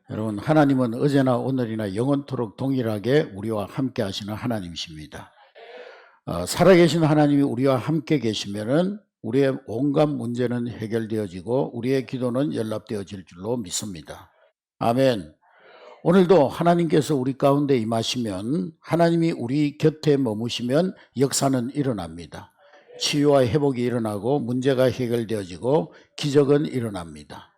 여러분, 하나님은 어제나 오늘이나 영원토록 동일하게 우리와 함께 하시는 하나님이십니다. 살아계신 하나님이 우리와 함께 계시면은 우리의 온갖 문제는 해결되어지고 우리의 기도는 연락되어질 줄로 믿습니다. 아멘. 오늘도 하나님께서 우리 가운데 임하시면, 하나님이 우리 곁에 머무시면 역사는 일어납니다. 치유와 회복이 일어나고 문제가 해결되어지고 기적은 일어납니다.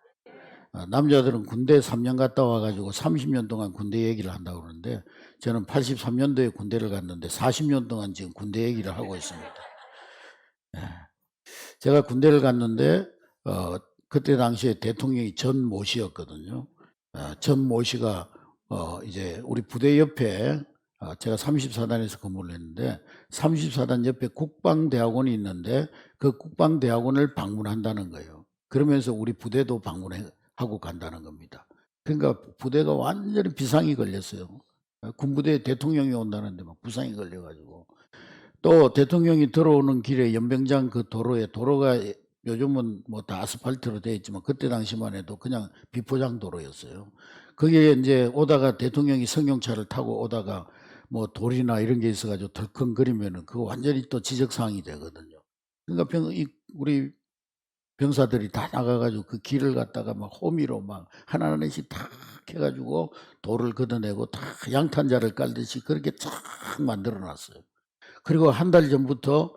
남자들은 군대 3년 갔다 와가지고 30년 동안 군대 얘기를 한다고 그러는데, 저는 83년도에 군대를 갔는데 40년 동안 지금 군대 얘기를 하고 있습니다. 제가 군대를 갔는데 그때 당시에 대통령이 전 모씨였거든요. 전 모씨가 이제 우리 부대 옆에, 제가 34단에서 근무를 했는데 34단 옆에 국방대학원이 있는데 그 국방대학원을 방문한다는 거예요. 그러면서 우리 부대도 방문하고 간다는 겁니다. 그러니까 부대가 완전히 비상이 걸렸어요. 군부대에 대통령이 온다는데 막 부상이 걸려가지고, 또 대통령이 들어오는 길에 연병장 그 도로가 요즘은 뭐 다 아스팔트로 되어 있지만 그때 당시만 해도 그냥 비포장 도로였어요. 거기에 이제 오다가 대통령이 승용차를 타고 오다가 뭐 돌이나 이런 게 있어가지고 덜컹거리면은 그거 완전히 또 지적사항이 되거든요. 그러니까 우리 병사들이 다 나가가지고 그 길을 갖다가 막 호미로 막 하나하나씩 다 해가지고 돌을 걷어내고 다 양탄자를 깔듯이 그렇게 쫙 만들어 놨어요. 그리고 한 달 전부터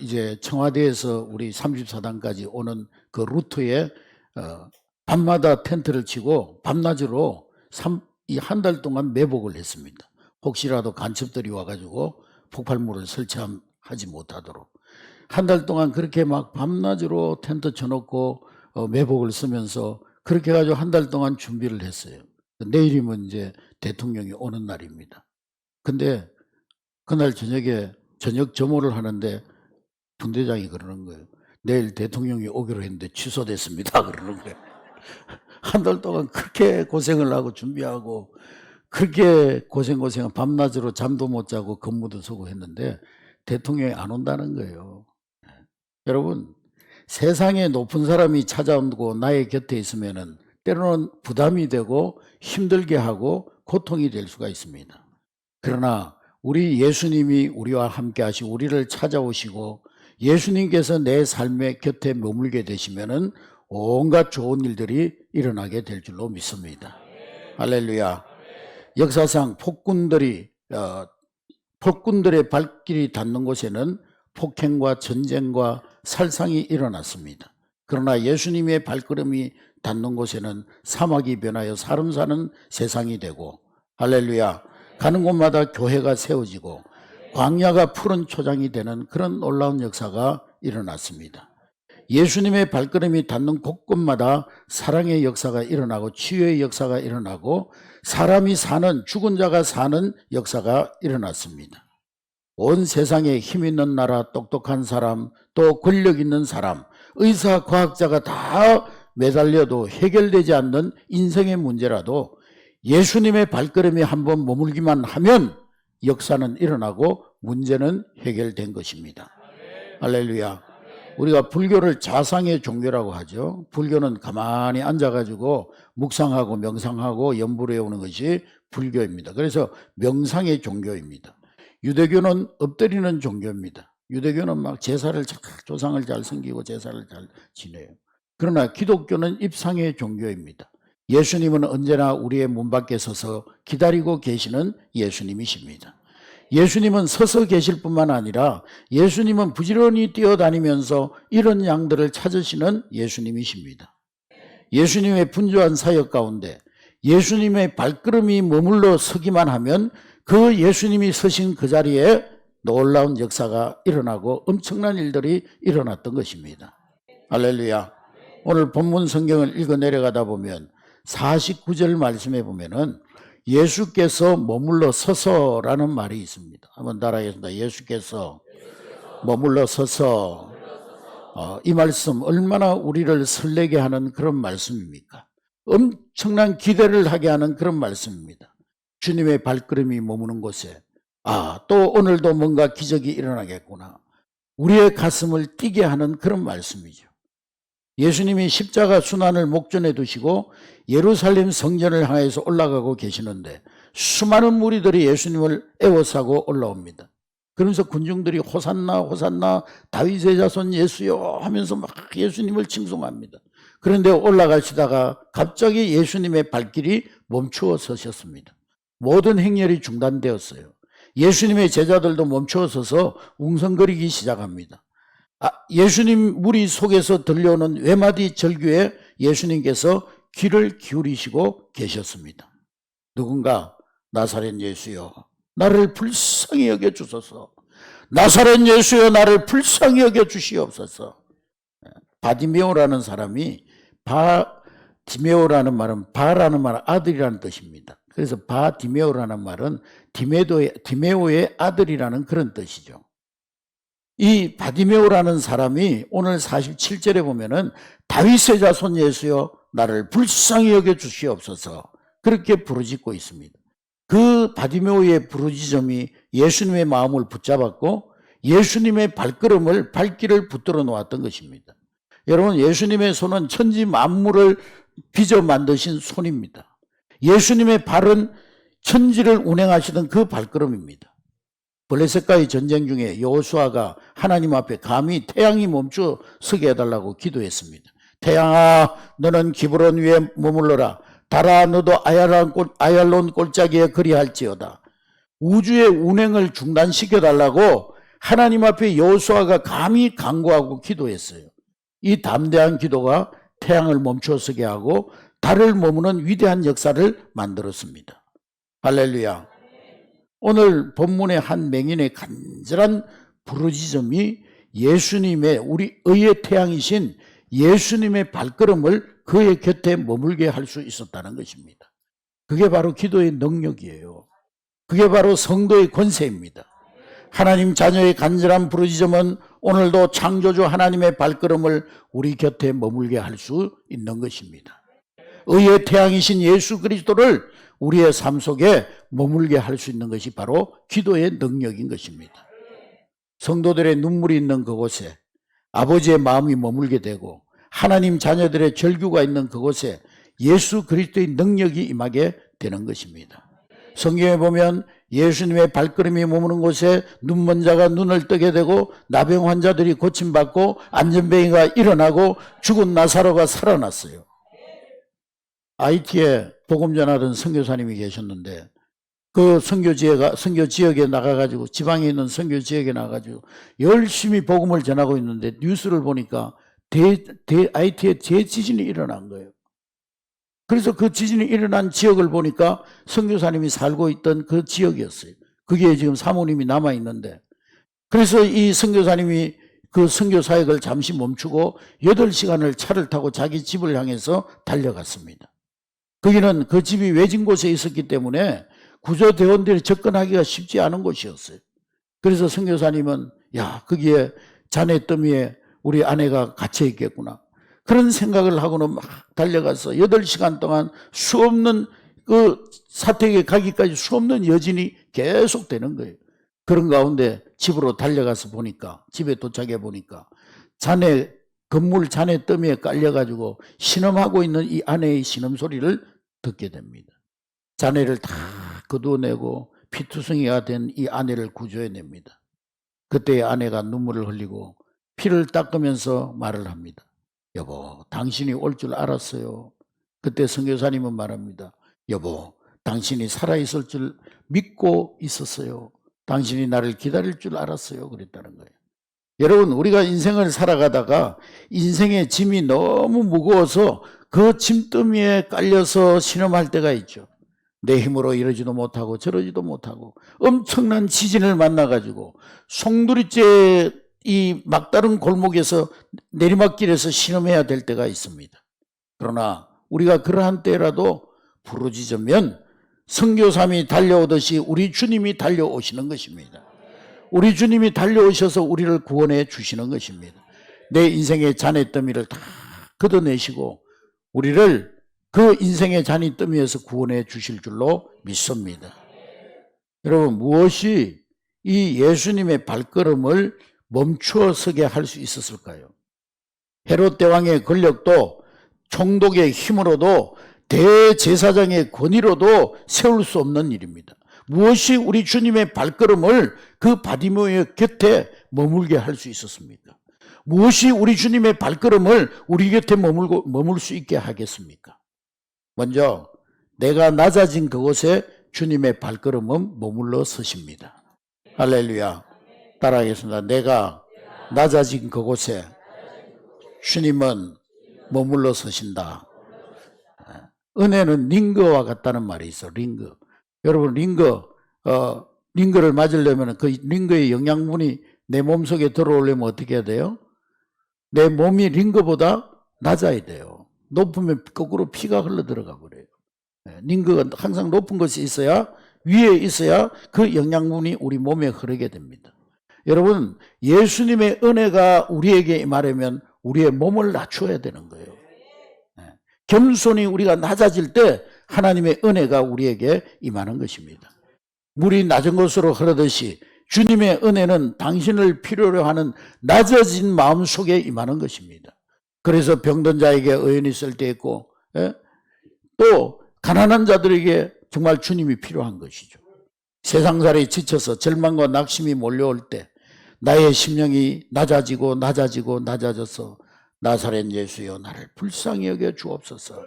이제 청와대에서 우리 34단까지 오는 그 루트에 밤마다 텐트를 치고 밤낮으로 이 한 달 동안 매복을 했습니다. 혹시라도 간첩들이 와가지고 폭발물을 설치하지 못하도록. 한 달 동안 그렇게 막 밤낮으로 텐트 쳐놓고 매복을 쓰면서 그렇게 해가지고 한 달 동안 준비를 했어요. 내일이면 이제 대통령이 오는 날입니다. 근데 그날 저녁에 저녁 점호를 하는데 분대장이 그러는 거예요. 내일 대통령이 오기로 했는데 취소됐습니다. 그러는 거예요. 한 달 동안 그렇게 고생을 하고 준비하고 그렇게 고생한 밤낮으로 잠도 못 자고 근무도 서고 했는데 대통령이 안 온다는 거예요. 여러분, 세상에 높은 사람이 찾아오고 나의 곁에 있으면은 때로는 부담이 되고 힘들게 하고 고통이 될 수가 있습니다. 그러나 우리 예수님이 우리와 함께 하시고 우리를 찾아오시고 예수님께서 내 삶의 곁에 머물게 되시면은 온갖 좋은 일들이 일어나게 될 줄로 믿습니다. 할렐루야. 역사상 폭군들의 발길이 닿는 곳에는 폭행과 전쟁과 살상이 일어났습니다. 그러나 예수님의 발걸음이 닿는 곳에는 사막이 변하여 사람 사는 세상이 되고, 할렐루야, 가는 곳마다 교회가 세워지고 광야가 푸른 초장이 되는 그런 놀라운 역사가 일어났습니다. 예수님의 발걸음이 닿는 곳곳마다 사랑의 역사가 일어나고 치유의 역사가 일어나고 사람이 사는, 죽은 자가 사는 역사가 일어났습니다. 온 세상에 힘 있는 나라, 똑똑한 사람, 또 권력 있는 사람, 의사, 과학자가 다 매달려도 해결되지 않는 인생의 문제라도 예수님의 발걸음이 한번 머물기만 하면 역사는 일어나고 문제는 해결된 것입니다. 할렐루야. 우리가 불교를 자상의 종교라고 하죠. 불교는 가만히 앉아가지고 묵상하고 명상하고 염불을 해오는 것이 불교입니다. 그래서 명상의 종교입니다. 유대교는 엎드리는 종교입니다. 유대교는 막 조상을 잘 섬기고 제사를 잘 지내요. 그러나 기독교는 입상의 종교입니다. 예수님은 언제나 우리의 문 밖에 서서 기다리고 계시는 예수님이십니다. 예수님은 서서 계실 뿐만 아니라 예수님은 부지런히 뛰어다니면서 이런 양들을 찾으시는 예수님이십니다. 예수님의 분주한 사역 가운데 예수님의 발걸음이 머물러 서기만 하면 그 예수님이 서신 그 자리에 놀라운 역사가 일어나고 엄청난 일들이 일어났던 것입니다. 할렐루야. 오늘 본문 성경을 읽어 내려가다 보면 49절 말씀에 보면은 예수께서 머물러 서서라는 말이 있습니다. 한번 따라하겠습니다. 예수께서 머물러 서서. 이 말씀 얼마나 우리를 설레게 하는 그런 말씀입니까? 엄청난 기대를 하게 하는 그런 말씀입니다. 주님의 발걸음이 머무는 곳에 또 오늘도 뭔가 기적이 일어나겠구나. 우리의 가슴을 뛰게 하는 그런 말씀이죠. 예수님이 십자가 순환을 목전에 두시고 예루살렘 성전을 향해서 올라가고 계시는데 수많은 무리들이 예수님을 애워싸고 올라옵니다. 그러면서 군중들이 호산나 호산나 다윗의 자손 예수여 하면서 막 예수님을 칭송합니다. 그런데 올라가시다가 갑자기 예수님의 발길이 멈추어 서셨습니다. 모든 행렬이 중단되었어요. 예수님의 제자들도 멈추어 서서 웅성거리기 시작합니다. 예수님 무리 속에서 들려오는 외마디 절규에 예수님께서 귀를 기울이시고 계셨습니다. 누군가 나사렛 예수여 나를 불쌍히 여겨 주소서. 나사렛 예수여 나를 불쌍히 여겨 주시옵소서. 바디메오라는 사람이 디메오라는 말은 바라는 말은 아들이라는 뜻입니다. 그래서 바디메오라는 말은 디메오의 아들이라는 그런 뜻이죠. 이 바디메오라는 사람이 오늘 47절에 보면은 다윗의 자손 예수여 나를 불쌍히 여겨 주시옵소서 그렇게 부르짖고 있습니다. 그 바디메오의 부르짖음이 예수님의 마음을 붙잡았고 예수님의 발길을 붙들어 놓았던 것입니다. 여러분 예수님의 손은 천지 만물을 빚어 만드신 손입니다. 예수님의 발은 천지를 운행하시던 그 발걸음입니다. 블레셋과의 전쟁 중에 여호수아가 하나님 앞에 감히 태양이 멈춰 서게 해달라고 기도했습니다. 태양아 너는 기브론 위에 머물러라. 달아 너도 아얄론 골짜기에 그리할지어다. 우주의 운행을 중단시켜달라고 하나님 앞에 여호수아가 감히 간구하고 기도했어요. 이 담대한 기도가 태양을 멈춰 서게 하고 달을 머무는 위대한 역사를 만들었습니다. 할렐루야. 오늘 본문의 한 맹인의 간절한 부르짖음이 예수님의 우리 의의 태양이신 예수님의 발걸음을 그의 곁에 머물게 할 수 있었다는 것입니다. 그게 바로 기도의 능력이에요. 그게 바로 성도의 권세입니다. 하나님 자녀의 간절한 부르짖음은 오늘도 창조주 하나님의 발걸음을 우리 곁에 머물게 할 수 있는 것입니다. 의의 태양이신 예수 그리스도를 우리의 삶 속에 머물게 할 수 있는 것이 바로 기도의 능력인 것입니다. 성도들의 눈물이 있는 그곳에 아버지의 마음이 머물게 되고 하나님 자녀들의 절규가 있는 그곳에 예수 그리스도의 능력이 임하게 되는 것입니다. 성경에 보면 예수님의 발걸음이 머무는 곳에 눈먼 자가 눈을 뜨게 되고 나병 환자들이 고침받고 안전뱅이가 일어나고 죽은 나사로가 살아났어요. IT에 복음 전하던 선교사님이 계셨는데 그 선교 지역에 나가가지고 지방에 있는 선교 지역에 나가가지고 열심히 복음을 전하고 있는데 뉴스를 보니까 IT에 대지진이 일어난 거예요. 그래서 그 지진이 일어난 지역을 보니까 선교사님이 살고 있던 그 지역이었어요. 그게 지금 사모님이 남아있는데 그래서 이 선교사님이 그 선교 사역을 잠시 멈추고 8시간을 차를 타고 자기 집을 향해서 달려갔습니다. 거기는 그 집이 외진 곳에 있었기 때문에 구조대원들이 접근하기가 쉽지 않은 곳이었어요. 그래서 선교사님은 거기에 자네 더미에 우리 아내가 갇혀 있겠구나. 그런 생각을 하고는 막 달려가서 8시간 동안 수없는 그 사택에 가기까지 수없는 여진이 계속되는 거예요. 그런 가운데 집으로 달려가서 보니까 집에 도착해 보니까 건물 자네 더미에 깔려가지고 신음하고 있는 이 아내의 신음소리를 듣게 됩니다. 자네를 다 거두어내고 피투성이가 된 이 아내를 구조해냅니다. 그때 아내가 눈물을 흘리고 피를 닦으면서 말을 합니다. 여보, 당신이 올 줄 알았어요. 그때 선교사님은 말합니다. 여보, 당신이 살아있을 줄 믿고 있었어요. 당신이 나를 기다릴 줄 알았어요. 그랬다는 거예요. 여러분, 우리가 인생을 살아가다가 인생의 짐이 너무 무거워서 그 짐더미에 깔려서 신음할 때가 있죠. 내 힘으로 이러지도 못하고 저러지도 못하고 엄청난 지진을 만나가지고 송두리째 이 막다른 골목에서 내리막길에서 신음해야 될 때가 있습니다. 그러나 우리가 그러한 때라도 부르짖으면 선교사님이 달려오듯이 우리 주님이 달려오시는 것입니다. 우리 주님이 달려오셔서 우리를 구원해 주시는 것입니다. 내 인생의 잔해더미를 다 걷어내시고 우리를 그 인생의 잔해더미에서 구원해 주실 줄로 믿습니다. 여러분, 무엇이 이 예수님의 발걸음을 멈추어 서게 할 수 있었을까요? 헤롯 대왕의 권력도 총독의 힘으로도 대제사장의 권위로도 세울 수 없는 일입니다. 무엇이 우리 주님의 발걸음을 그 바디메오의 곁에 머물게 할 수 있었습니까? 무엇이 우리 주님의 발걸음을 우리 곁에 머물 수 있게 하겠습니까? 먼저 내가 낮아진 그곳에 주님의 발걸음은 머물러 서십니다. 할렐루야. 따라하겠습니다. 내가 낮아진 그곳에 주님은 머물러 서신다. 은혜는 링거와 같다는 말이 있어. 링거. 여러분 링거를 맞으려면 그 링거의 영양분이 내 몸속에 들어오려면 어떻게 해야 돼요? 내 몸이 링거보다 낮아야 돼요. 높으면 거꾸로 피가 흘러 들어가 버려요. 링거가 항상 높은 것이 있어야, 위에 있어야 그 영양분이 우리 몸에 흐르게 됩니다. 여러분, 예수님의 은혜가 우리에게 임하려면 우리의 몸을 낮춰야 되는 거예요. 겸손히 우리가 낮아질 때 하나님의 은혜가 우리에게 임하는 것입니다. 물이 낮은 곳으로 흐르듯이 주님의 은혜는 당신을 필요로 하는 낮아진 마음 속에 임하는 것입니다. 그래서 병든 자에게 의원이 있을 때 있고, 또 가난한 자들에게 정말 주님이 필요한 것이죠. 세상살이에 지쳐서 절망과 낙심이 몰려올 때 나의 심령이 낮아져서 나사렛 예수여 나를 불쌍히 여겨 주옵소서.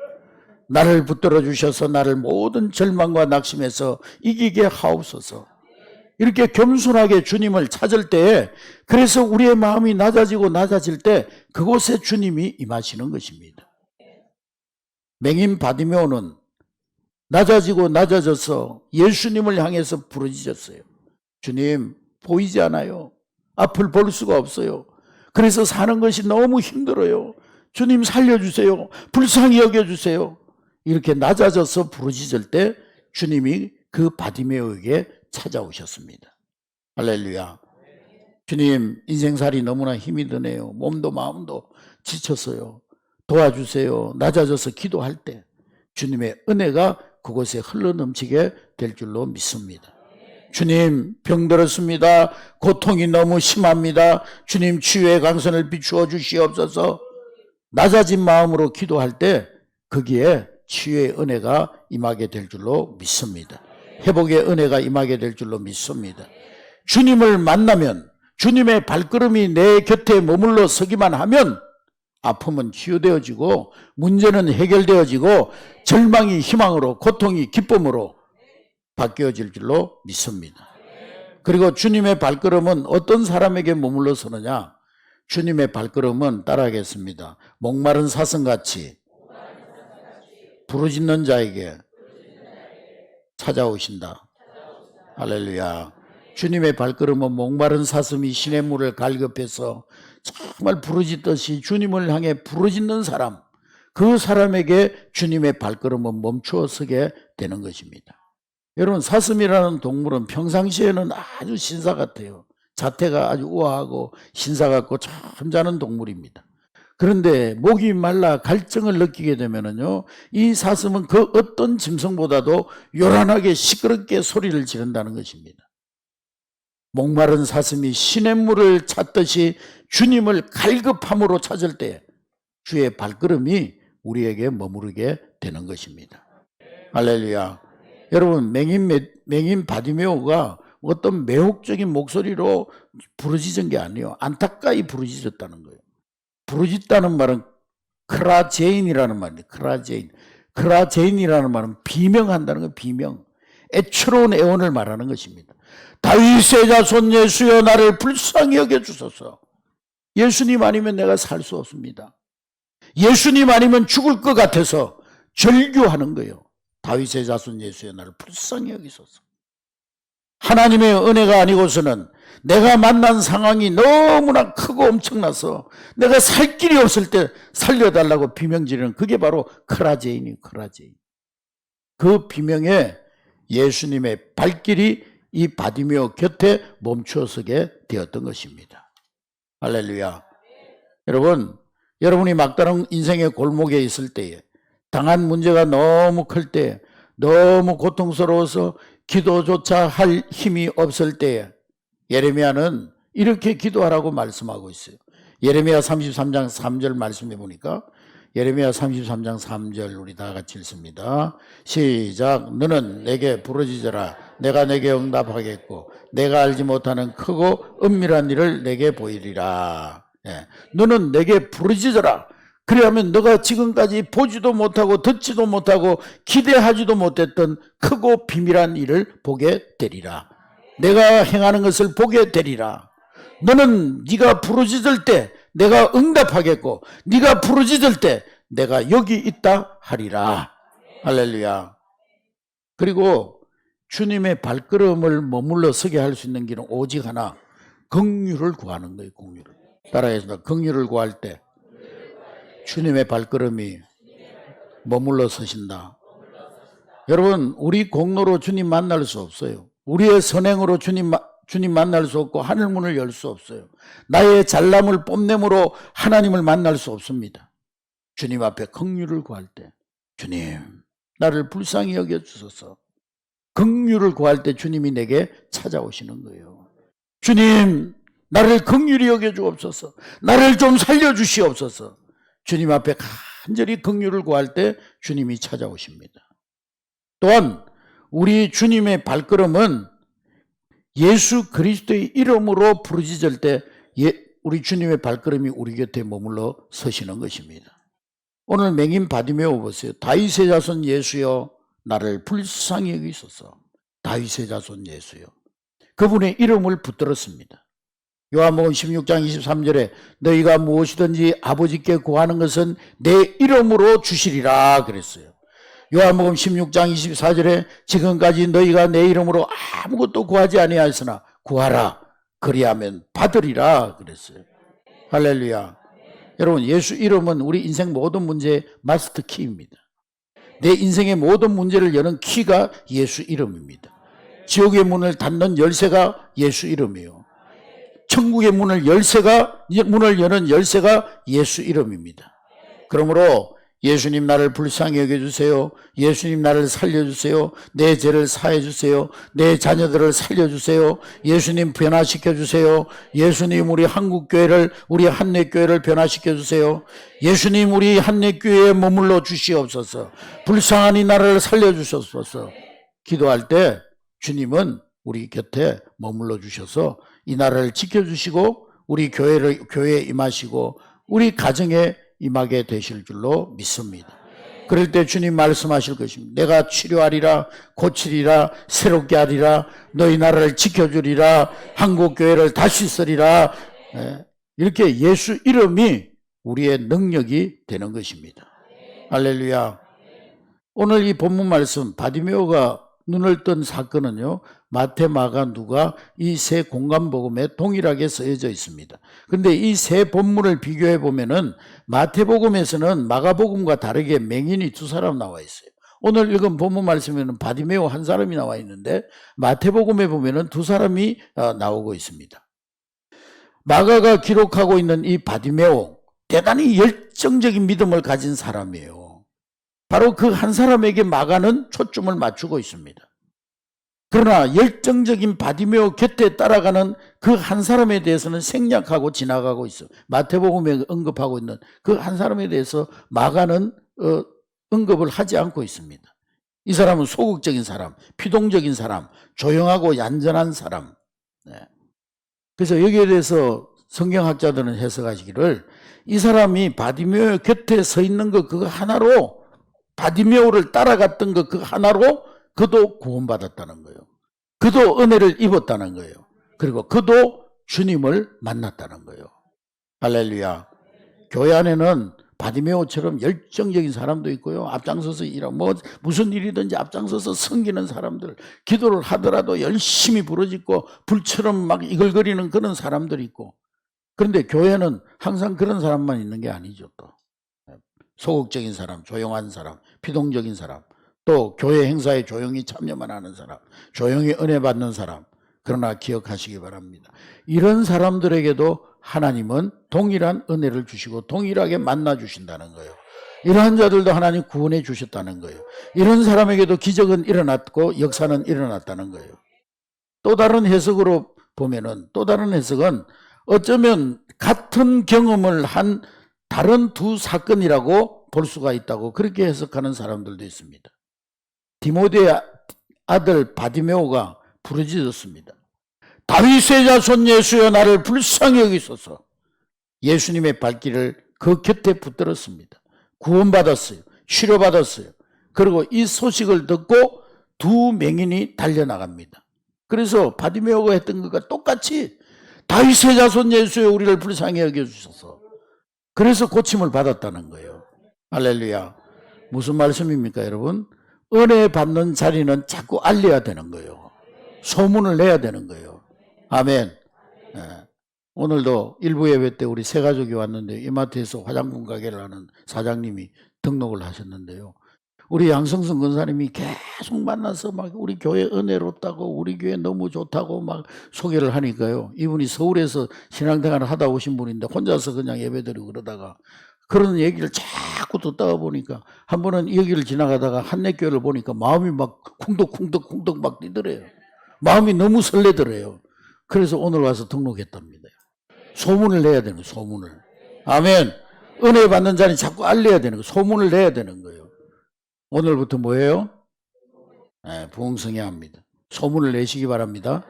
나를 붙들어 주셔서 나를 모든 절망과 낙심에서 이기게 하옵소서. 이렇게 겸손하게 주님을 찾을 때에, 그래서 우리의 마음이 낮아질 때 그곳에 주님이 임하시는 것입니다. 맹인 바디메오는 낮아져서 예수님을 향해서 부르짖었어요. 주님, 보이지 않아요. 앞을 볼 수가 없어요. 그래서 사는 것이 너무 힘들어요. 주님 살려주세요. 불쌍히 여겨주세요. 이렇게 낮아져서 부르짖을 때 주님이 그 바디메오에게 찾아오셨습니다. 할렐루야. 주님, 인생살이 너무나 힘이 드네요. 몸도 마음도 지쳤어요. 도와주세요. 낮아져서 기도할 때 주님의 은혜가 그곳에 흘러넘치게 될 줄로 믿습니다. 주님, 병들었습니다. 고통이 너무 심합니다. 주님, 치유의 강선을 비추어 주시옵소서. 낮아진 마음으로 기도할 때 거기에 치유의 은혜가 임하게 될 줄로 믿습니다. 회복의 은혜가 임하게 될 줄로 믿습니다. 주님을 만나면, 주님의 발걸음이 내 곁에 머물러 서기만 하면 아픔은 치유되어지고 문제는 해결되어지고 절망이 희망으로, 고통이 기쁨으로 바뀌어질 줄로 믿습니다. 그리고 주님의 발걸음은 어떤 사람에게 머물러 서느냐? 주님의 발걸음은 따라하겠습니다. 목마른 사슴같이 부르짖는 자에게 찾아오신다. 할렐루야. 주님의 발걸음은 목마른 사슴이 시냇물을 갈급해서 정말 부르짖듯이 주님을 향해 부르짖는 사람, 그 사람에게 주님의 발걸음은 멈추어 서게 되는 것입니다. 여러분, 사슴이라는 동물은 평상시에는 아주 신사 같아요. 자태가 아주 우아하고 신사 같고 잠자는 동물입니다. 그런데 목이 말라 갈증을 느끼게 되면은요, 이 사슴은 그 어떤 짐승보다도 요란하게 시끄럽게 소리를 지른다는 것입니다. 목마른 사슴이 시냇물을 찾듯이 주님을 갈급함으로 찾을 때 주의 발걸음이 우리에게 머무르게 되는 것입니다. 할렐루야. 여러분, 맹인 바디메오가 어떤 매혹적인 목소리로 부르짖은 게 아니에요. 안타까이 부르짖었다는 거예요. 부르짖다는 말은 크라제인이라는 말이에요. 크라제인이라는 말은 비명한다는 거예요. 비명. 애처로운 애원을 말하는 것입니다. 다윗의 자손 예수여 나를 불쌍히 여겨주소서. 예수님 아니면 내가 살 수 없습니다. 예수님 아니면 죽을 것 같아서 절규하는 거예요. 다윗의 자손 예수여 나를 불쌍히 여기소서. 하나님의 은혜가 아니고서는 내가 만난 상황이 너무나 크고 엄청나서 내가 살 길이 없을 때 살려달라고 비명지르는, 그게 바로 크라제인이에요. 크라제인. 그 비명에 예수님의 발길이 이 바디메오 곁에 멈추어서게 되었던 것입니다. 할렐루야. 여러분, 여러분이 막다른 인생의 골목에 있을 때에, 당한 문제가 너무 클 때, 너무 고통스러워서 기도조차 할 힘이 없을 때에 예레미야는 이렇게 기도하라고 말씀하고 있어요. 예레미야 33장 3절 말씀해 보니까 예레미야 33장 3절 우리 다 같이 읽습니다. 시작. 너는 내게 부르짖어라. 내가 내게 응답하겠고 내가 알지 못하는 크고 은밀한 일을 내게 보이리라. 예. 너는 내게 부르짖어라. 그래야면 너가 지금까지 보지도 못하고 듣지도 못하고 기대하지도 못했던 크고 비밀한 일을 보게 되리라. 내가 행하는 것을 보게 되리라. 너는 네가 부르짖을 때 내가 응답하겠고 네가 부르짖을 때 내가 여기 있다 하리라. 할렐루야. 그리고 주님의 발걸음을 머물러 서게 할 수 있는 길은 오직 하나, 긍휼을 구하는 거예요. 긍휼을. 따라해서 긍휼을 구할 때 주님의 발걸음이 머물러 서신다. 여러분, 우리 공로로 주님 만날 수 없어요. 우리의 선행으로 주님 만날 수 없고 하늘문을 열 수 없어요. 나의 잘남을 뽐냄으로 하나님을 만날 수 없습니다. 주님 앞에 긍휼을 구할 때 주님 나를 불쌍히 여겨주소서. 긍휼을 구할 때 주님이 내게 찾아오시는 거예요. 주님 나를 긍휼히 여겨주옵소서. 나를 좀 살려주시옵소서. 주님 앞에 간절히 긍휼을 구할 때 주님이 찾아오십니다. 또한 우리 주님의 발걸음은 예수 그리스도의 이름으로 부르짖을 때 우리 주님의 발걸음이 우리 곁에 머물러 서시는 것입니다. 오늘 맹인 바디메오 보세요. 다윗의 자손 예수여 나를 불쌍히 여기소서. 다윗의 자손 예수여. 그분의 이름을 붙들었습니다. 요한복음 16장 23절에 너희가 무엇이든지 아버지께 구하는 것은 내 이름으로 주시리라 그랬어요. 요한복음 16장 24절에 지금까지 너희가 내 이름으로 아무것도 구하지 아니하였으나 구하라 그리하면 받으리라 그랬어요. 할렐루야. 여러분, 예수 이름은 우리 인생 모든 문제의 마스터 키입니다. 내 인생의 모든 문제를 여는 키가 예수 이름입니다. 지옥의 문을 닫는 열쇠가 예수 이름이에요. 천국의 문을 여는 열쇠가 예수 이름입니다. 그러므로 예수님 나를 불쌍히 여겨주세요. 예수님 나를 살려주세요. 내 죄를 사해주세요. 내 자녀들을 살려주세요. 예수님 변화시켜주세요. 예수님 우리 한국교회를, 우리 한내교회를 변화시켜주세요. 예수님 우리 한내교회에 머물러 주시옵소서. 불쌍한 이 나라를 살려주시옵소서. 기도할 때 주님은 우리 곁에 머물러 주셔서 이 나라를 지켜주시고 우리 교회에 임하시고 우리 가정에 임하게 되실 줄로 믿습니다. 그럴 때 주님 말씀하실 것입니다. 내가 치료하리라, 고치리라, 새롭게 하리라, 너희 나라를 지켜주리라, 한국교회를 다시 쓰리라. 이렇게 예수 이름이 우리의 능력이 되는 것입니다. 할렐루야. 오늘 이 본문 말씀 바디메오가 눈을 뜬 사건은요, 마태, 마가, 누가 이 세 공간복음에 동일하게 쓰여져 있습니다. 그런데 이 세 본문을 비교해 보면은 마태복음에서는 마가복음과 다르게 맹인이 두 사람 나와 있어요. 오늘 읽은 본문 말씀에는 바디메오 한 사람이 나와 있는데 마태복음에 보면은 두 사람이 나오고 있습니다. 마가가 기록하고 있는 이 바디메오, 대단히 열정적인 믿음을 가진 사람이에요. 바로 그 한 사람에게 마가는 초점을 맞추고 있습니다. 그러나 열정적인 바디메오 곁에 따라가는 그 한 사람에 대해서는 생략하고 지나가고 있어요. 마태복음에 언급하고 있는 그 한 사람에 대해서 마가는 언급을 하지 않고 있습니다. 이 사람은 소극적인 사람, 피동적인 사람, 조용하고 얌전한 사람. 그래서 여기에 대해서 성경학자들은 해석하시기를 이 사람이 바디메오 곁에 서 있는 것 그거 하나로, 바디메오를 따라갔던 것 그 하나로 그도 구원받았다는 거예요. 그도 은혜를 입었다는 거예요. 그리고 그도 주님을 만났다는 거예요. 할렐루야. 교회 안에는 바디메오처럼 열정적인 사람도 있고요. 앞장서서 무슨 일이든지 앞장서서 섬기는 사람들, 기도를 하더라도 열심히 부르짖고 불처럼 막 이글거리는 그런 사람들이 있고, 그런데 교회는 항상 그런 사람만 있는 게 아니죠. 또 소극적인 사람, 조용한 사람, 피동적인 사람, 또 교회 행사에 조용히 참여만 하는 사람, 조용히 은혜 받는 사람. 그러나 기억하시기 바랍니다. 이런 사람들에게도 하나님은 동일한 은혜를 주시고 동일하게 만나 주신다는 거예요. 이러한 자들도 하나님 구원해 주셨다는 거예요. 이런 사람에게도 기적은 일어났고 역사는 일어났다는 거예요. 또 다른 해석은 어쩌면 같은 경험을 한 다른 두 사건이라고 볼 수가 있다고 그렇게 해석하는 사람들도 있습니다. 디모데의 아들 바디메오가 부르짖었습니다. 다윗의 자손 예수여 나를 불쌍히 여기소서. 예수님의 발길을 그 곁에 붙들었습니다. 구원받았어요. 치료받았어요. 그리고 이 소식을 듣고 두 맹인이 달려나갑니다. 그래서 바디메오가 했던 것과 똑같이 다윗의 자손 예수여 우리를 불쌍히 여겨주소서. 그래서 고침을 받았다는 거예요. 할렐루야. 무슨 말씀입니까 여러분? 은혜 받는 자리는 자꾸 알려야 되는 거예요. 소문을 내야 되는 거예요. 아멘. 네. 오늘도 일부 예배 때 우리 세 가족이 왔는데 이마트에서 화장품 가게를 하는 사장님이 등록을 하셨는데요. 우리 양성순 권사님이 계속 만나서 막 우리 교회 은혜롭다고 우리 교회 너무 좋다고 막 소개를 하니까요. 이분이 서울에서 신앙생활을 하다 오신 분인데 혼자서 그냥 예배드리고 그러다가 그런 얘기를 자꾸 듣다가 보니까 한 번은 여기를 지나가다가 한내교회를 보니까 마음이 막 쿵덕쿵덕쿵덕 막 뛰더래요. 마음이 너무 설레더래요. 그래서 오늘 와서 등록했답니다. 소문을 내야 되는 거예요. 소문을. 아멘. 은혜 받는 자는 자꾸 알려야 되는 거예요. 소문을 내야 되는 거예요. 오늘부터 뭐예요? 네, 부흥성해야 합니다. 소문을 내시기 바랍니다.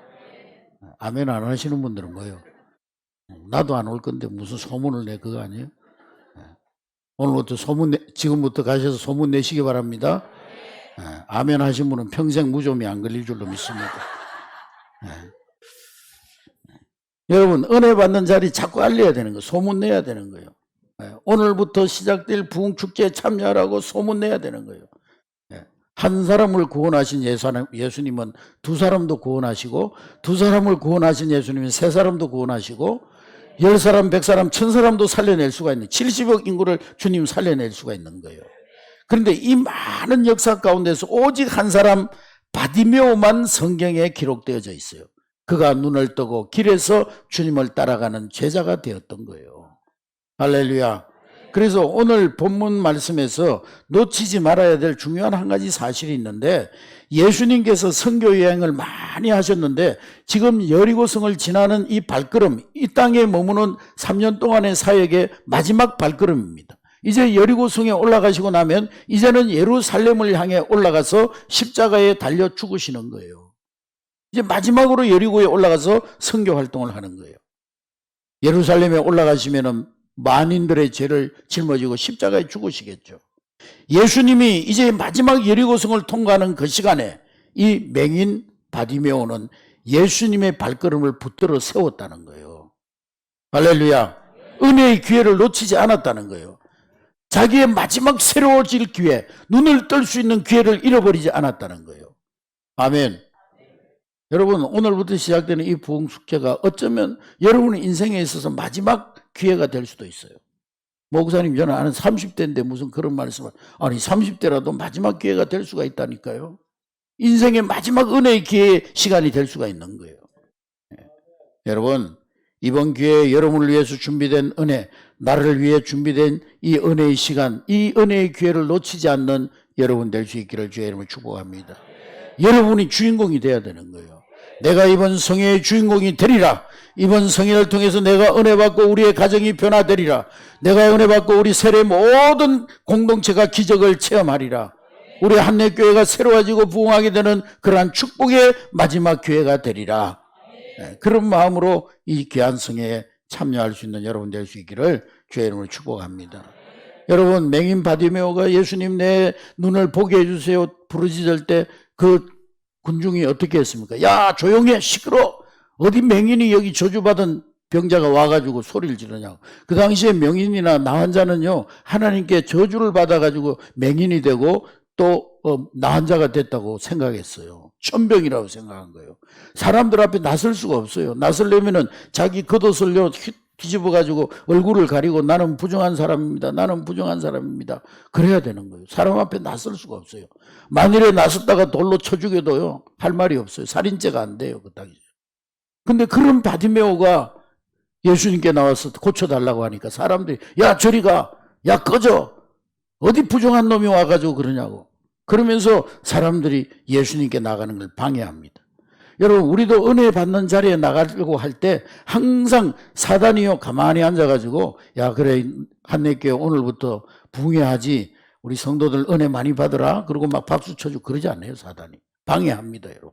아멘 안 하시는 분들은 뭐예요? 나도 안 올 건데 무슨 소문을 내 그거 아니에요? 오늘부터 지금부터 가셔서 소문 내시기 바랍니다. 아멘 하신 분은 평생 무좀이 안 걸릴 줄로 믿습니다. 여러분 은혜 받는 자리 자꾸 알려야 되는 거예요. 소문 내야 되는 거예요. 오늘부터 시작될 부흥축제에 참여하라고 소문 내야 되는 거예요. 한 사람을 구원하신 예수님은 두 사람도 구원하시고 두 사람을 구원하신 예수님은 세 사람도 구원하시고 10사람, 100사람, 1000사람도 살려낼 수가 있는 70억 인구를 주님 살려낼 수가 있는 거예요. 그런데 이 많은 역사 가운데서 오직 한 사람 바디메오만 성경에 기록되어져 있어요. 그가 눈을 뜨고 길에서 주님을 따라가는 제자가 되었던 거예요. 할렐루야. 그래서 오늘 본문 말씀에서 놓치지 말아야 될 중요한 한 가지 사실이 있는데 예수님께서 선교 여행을 많이 하셨는데 지금 여리고성을 지나는 이 발걸음, 이 땅에 머무는 3년 동안의 사역의 마지막 발걸음입니다. 이제 여리고성에 올라가시고 나면 이제는 예루살렘을 향해 올라가서 십자가에 달려 죽으시는 거예요. 이제 마지막으로 여리고에 올라가서 선교 활동을 하는 거예요. 예루살렘에 올라가시면은 만인들의 죄를 짊어지고 십자가에 죽으시겠죠. 예수님이 이제 마지막 여리고성을 통과하는 그 시간에 이 맹인 바디메오는 예수님의 발걸음을 붙들어 세웠다는 거예요. 할렐루야. 은혜의 기회를 놓치지 않았다는 거예요. 자기의 마지막 새로워질 기회, 눈을 뜰 수 있는 기회를 잃어버리지 않았다는 거예요. 아멘. 여러분 오늘부터 시작되는 이 부흥축제가 어쩌면 여러분의 인생에 있어서 마지막 기회가 될 수도 있어요. 목사님 저는 아는 30대인데 무슨 그런 말씀을 아니 30대라도 마지막 기회가 될 수가 있다니까요. 인생의 마지막 은혜의 기회의 시간이 될 수가 있는 거예요. 여러분 이번 기회에 여러분을 위해서 준비된 은혜, 나를 위해 준비된 이 은혜의 시간, 이 은혜의 기회를 놓치지 않는 여러분 될 수 있기를 주의 이름으로 축복합니다. 여러분이 주인공이 돼야 되는 거예요. 내가 이번 성회의 주인공이 되리라. 이번 성회를 통해서 내가 은혜 받고 우리의 가정이 변화되리라. 내가 은혜 받고 우리 세례 모든 공동체가 기적을 체험하리라. 우리 한내교회가 새로워지고 부흥하게 되는 그러한 축복의 마지막 기회가 되리라. 그런 마음으로 이 귀한 성회에 참여할 수 있는 여러분 될 수 있기를 주의 이름으로 축복합니다. 여러분 맹인 바디메오가 예수님 내 눈을 보게 해주세요 부르짖을 때 그 군중이 어떻게 했습니까? 야 조용해 시끄러. 어디 맹인이 여기 저주받은 병자가 와가지고 소리를 지르냐고. 그 당시에 명인이나 나환자는요 하나님께 저주를 받아가지고 맹인이 되고 또 나환자가 됐다고 생각했어요. 천병이라고 생각한 거예요. 사람들 앞에 나설 수가 없어요. 나설려면은 자기 겉옷을 뒤집어가지고 얼굴을 가리고 나는 부정한 사람입니다. 나는 부정한 사람입니다. 그래야 되는 거예요. 사람 앞에 나설 수가 없어요. 만일에 나섰다가 돌로 쳐 죽여도요 할 말이 없어요. 살인죄가 안 돼요. 그 당시에. 근데 그런 바디메오가 예수님께 나와서 고쳐달라고 하니까 사람들이 야 저리 가. 야 꺼져. 어디 부정한 놈이 와가지고 그러냐고. 그러면서 사람들이 예수님께 나가는 걸 방해합니다. 여러분, 우리도 은혜 받는 자리에 나가려고 할 때 항상 사단이요 가만히 앉아가지고 야 그래 한내교회 오늘부터 부흥회하지, 우리 성도들 은혜 많이 받으라 그러고 막 박수 쳐주고 그러지 않아요. 사단이 방해합니다. 여러분,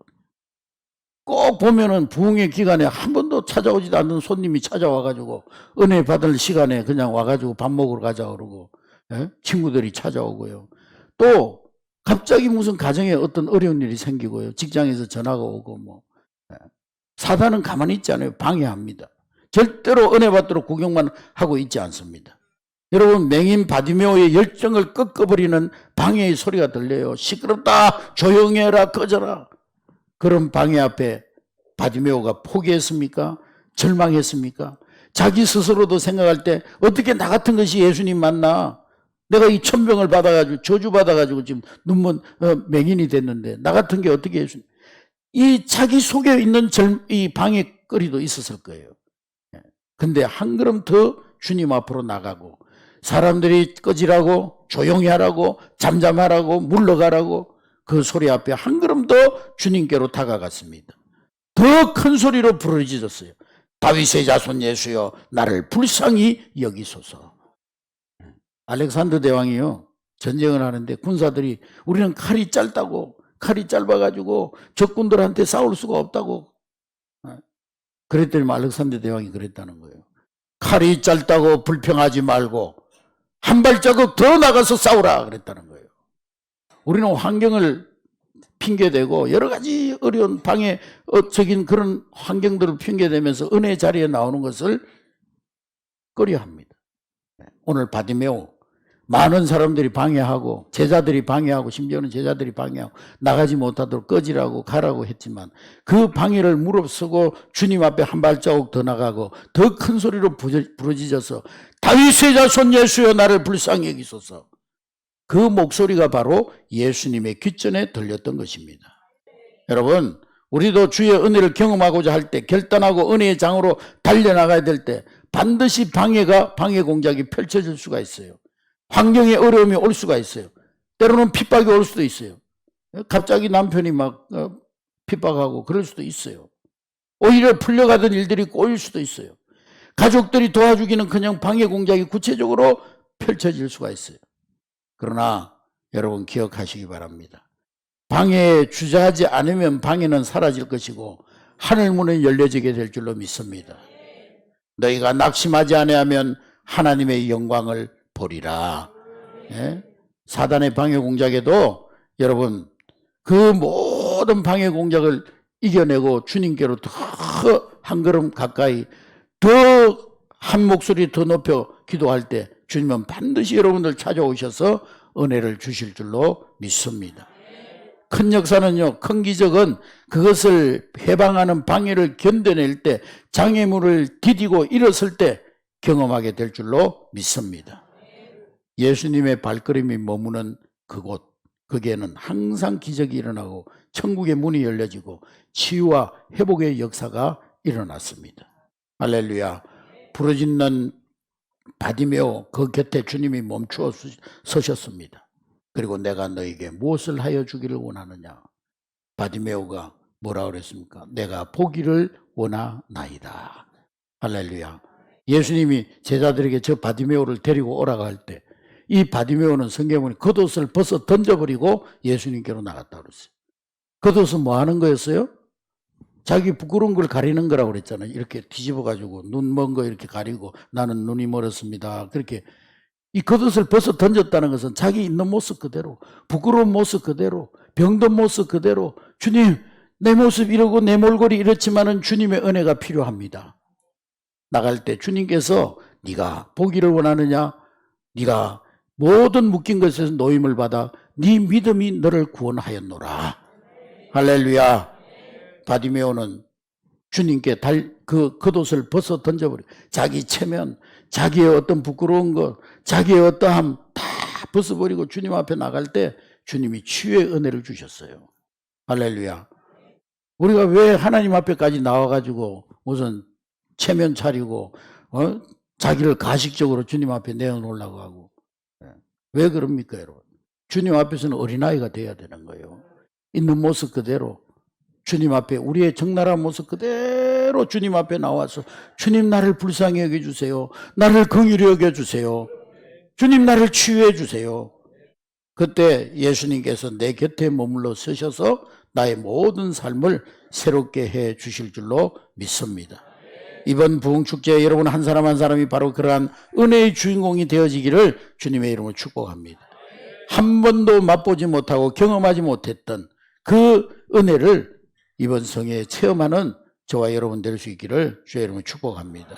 꼭 보면은 부흥회 기간에 한 번도 찾아오지도 않는 손님이 찾아와가지고 은혜 받을 시간에 그냥 와가지고 밥 먹으러 가자 그러고, 예? 친구들이 찾아오고요. 또 갑자기 무슨 가정에 어떤 어려운 일이 생기고요. 직장에서 전화가 오고 뭐. 사단은 가만히 있지 않아요. 방해합니다. 절대로 은혜 받도록 구경만 하고 있지 않습니다. 여러분, 맹인 바디메오의 열정을 꺾어버리는 방해의 소리가 들려요. 시끄럽다, 조용히 해라, 꺼져라. 그런 방해 앞에 바디메오가 포기했습니까? 절망했습니까? 자기 스스로도 생각할 때 어떻게 나 같은 것이 예수님 만나? 내가 이 천병을 받아가지고 저주받아가지고 지금 눈먼 맹인이 됐는데 나 같은 게 어떻게 예수님? 이 자기 속에 있는 이 방해거리도 있었을 거예요. 근데 한 걸음 더 주님 앞으로 나가고 사람들이 꺼지라고 조용히 하라고 잠잠하라고 물러가라고 그 소리 앞에 한 걸음 더 주님께로 다가갔습니다. 더 큰 소리로 부르짖었어요. 다윗의 자손 예수여 나를 불쌍히 여기소서. 알렉산더 대왕이요, 전쟁을 하는데 군사들이 우리는 칼이 짧아가지고 적군들한테 싸울 수가 없다고 그랬더니 알렉산더 대왕이 그랬다는 거예요. 칼이 짧다고 불평하지 말고 한 발자국 더 나가서 싸우라 그랬다는 거예요. 우리는 환경을 핑계대고 여러 가지 어려운 방해적인 그런 환경들을 핑계대면서 은혜 자리에 나오는 것을 꺼려합니다. 오늘 바디메오 많은 사람들이 방해하고 제자들이 방해하고 심지어는 제자들이 방해하고 나가지 못하도록 꺼지라고 가라고 했지만 그 방해를 무릅쓰고 주님 앞에 한 발자국 더 나가고 더 큰 소리로 부르짖어서 다윗의 자손 예수여 나를 불쌍히 여기소서. 그 목소리가 바로 예수님의 귓전에 들렸던 것입니다. 여러분, 우리도 주의 은혜를 경험하고자 할 때 결단하고 은혜의 장으로 달려나가야 될 때 반드시 방해 공작이 펼쳐질 수가 있어요. 환경에 어려움이 올 수가 있어요. 때로는 핍박이 올 수도 있어요. 갑자기 남편이 막 핍박하고 그럴 수도 있어요. 오히려 풀려가던 일들이 꼬일 수도 있어요. 가족들이 도와주기는 그냥 방해 공작이 구체적으로 펼쳐질 수가 있어요. 그러나 여러분 기억하시기 바랍니다. 방해에 주저하지 않으면 방해는 사라질 것이고 하늘문은 열려지게 될 줄로 믿습니다. 너희가 낙심하지 아니하면 하나님의 영광을 보리라. 예? 사단의 방해 공작에도 여러분 그 모든 방해 공작을 이겨내고 주님께로 더 한 걸음 가까이 더 한 목소리 더 높여 기도할 때 주님은 반드시 여러분들 찾아오셔서 은혜를 주실 줄로 믿습니다. 큰 역사는요, 큰 기적은 그것을 해방하는 방해를 견뎌낼 때 장애물을 디디고 일었을 때 경험하게 될 줄로 믿습니다. 예수님의 발걸음이 머무는 그곳, 거기에는 항상 기적이 일어나고 천국의 문이 열려지고 치유와 회복의 역사가 일어났습니다. 할렐루야. 부르짖는 바디메오 그 곁에 주님이 멈추어 서셨습니다. 그리고 내가 너에게 무엇을 하여 주기를 원하느냐? 바디메오가 뭐라 그랬습니까? 내가 보기를 원하나이다. 할렐루야. 예수님이 제자들에게 저 바디메오를 데리고 오라고 할 때 이 바디메오는 성경에 겉옷을 벗어 던져버리고 예수님께로 나갔다 그랬어요. 겉옷은 뭐 하는 거였어요? 자기 부끄러운 걸 가리는 거라고 그랬잖아요. 이렇게 뒤집어가지고 눈 먼 거 이렇게 가리고 나는 눈이 멀었습니다. 그렇게 이 겉옷을 벗어 던졌다는 것은 자기 있는 모습 그대로, 부끄러운 모습 그대로, 병든 모습 그대로 주님 내 모습 이러고 내 몰골이 이렇지만은 주님의 은혜가 필요합니다. 나갈 때 주님께서 네가 보기를 원하느냐? 네가 모든 묶인 것에서 노임을 받아 네 믿음이 너를 구원하였노라. 할렐루야. 바디메오는 주님께 그 겉옷을 벗어 던져버려. 자기 체면, 자기의 어떤 부끄러운 것, 자기의 어떠함 다 벗어버리고 주님 앞에 나갈 때 주님이 치유의 은혜를 주셨어요. 할렐루야. 우리가 왜 하나님 앞에까지 나와가지고 무슨 체면 차리고 자기를 가식적으로 주님 앞에 내어놓으려고 하고 왜 그럽니까 여러분? 주님 앞에서는 어린아이가 돼야 되는 거예요. 있는 모습 그대로 주님 앞에 우리의 적나라한 모습 그대로 주님 앞에 나와서 주님 나를 불쌍히 여겨주세요. 나를 긍휼히 여겨주세요. 주님 나를 치유해 주세요. 그때 예수님께서 내 곁에 머물러 서셔서 나의 모든 삶을 새롭게 해 주실 줄로 믿습니다. 이번 부흥축제에 여러분 한 사람 한 사람이 바로 그러한 은혜의 주인공이 되어지기를 주님의 이름으로 축복합니다. 한 번도 맛보지 못하고 경험하지 못했던 그 은혜를 이번 성회에 체험하는 저와 여러분 될 수 있기를 주의 이름으로 축복합니다.